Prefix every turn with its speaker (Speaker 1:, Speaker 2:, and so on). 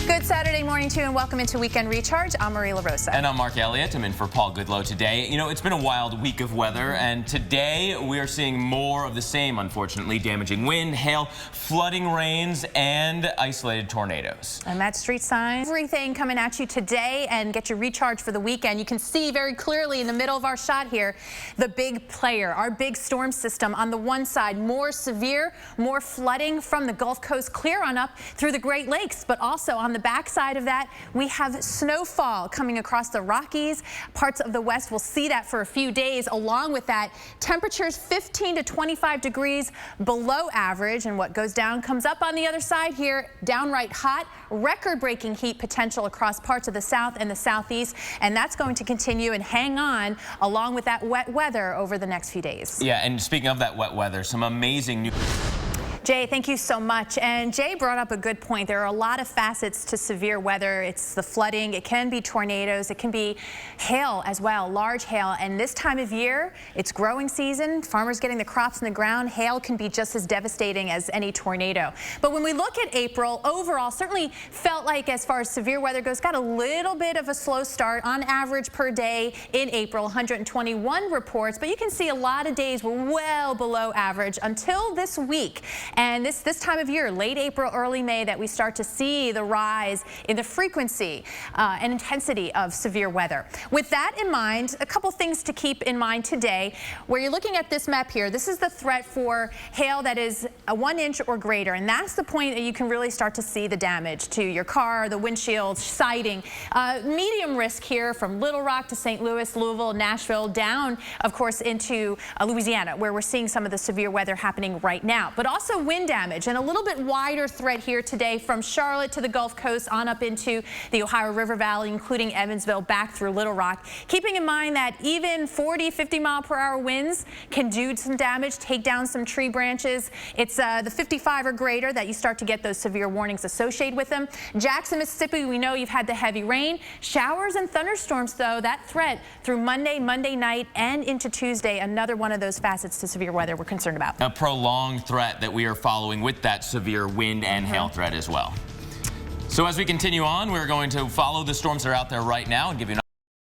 Speaker 1: Good Saturday morning to you and welcome into Weekend Recharge. I'm LaRosa.
Speaker 2: And I'm Mark Elliott. I'm in for Paul Goodlow today. You know, it's been a wild week of weather, and today we are seeing more of the same, unfortunately. Damaging wind, hail, flooding rains, and isolated tornadoes.
Speaker 1: And that street sign. Everything coming at you today, and get your recharge for the weekend. You can see very clearly in the middle of our shot here, the big player, our big storm system. On the one side, more severe, more flooding from the Gulf Coast clear on up through the Great Lakes, but also on the backside of that, we have snowfall coming across the Rockies. Parts of the West will see that for a few days. Along with that, temperatures 15 to 25 degrees below average, and what goes down comes up on the other side here. Downright hot, record-breaking heat potential across parts of the South and the Southeast, and that's going to continue and hang on along with that wet weather over the next few days.
Speaker 2: Yeah, and speaking of that wet weather, some amazing new...
Speaker 1: Jay, thank you so much. And Jay brought up a good point. There are a lot of facets to severe weather. It's the flooding, it can be tornadoes, it can be hail as well, large hail. And this time of year, it's growing season, farmers getting the crops in the ground. Hail can be just as devastating as any tornado. But when we look at April, overall, certainly felt like as far as severe weather goes, got a little bit of a slow start on average per day in April, 121 reports. But you can see a lot of days were well below average until this week. And this time of year, late April, early May, that we start to see the rise in the frequency and intensity of severe weather. With that in mind, a couple things to keep in mind today. Where you're looking at this map here, this is the threat for hail that is a 1 inch or greater. And that's the point that you can really start to see the damage to your car, the windshield, siding. Medium risk here from Little Rock to St. Louis, Louisville, Nashville, down, of course, into Louisiana, where we're seeing some of the severe weather happening right now. But also wind damage, and a little bit wider threat here today from Charlotte to the Gulf Coast on up into the Ohio River Valley, including Evansville, back through Little Rock. Keeping in mind that even 40, 50 mile per hour winds can do some damage, take down some tree branches. It's the 55 or greater that you start to get those severe warnings associated with them. Jackson, Mississippi, we know you've had the heavy rain. Showers and thunderstorms, though, that threat through Monday night, and into Tuesday, another one of those facets to severe weather we're concerned about.
Speaker 2: A prolonged threat that we are following with that severe wind and hail threat as well. So as we continue on, we're going to follow the storms that are out there right now and give you an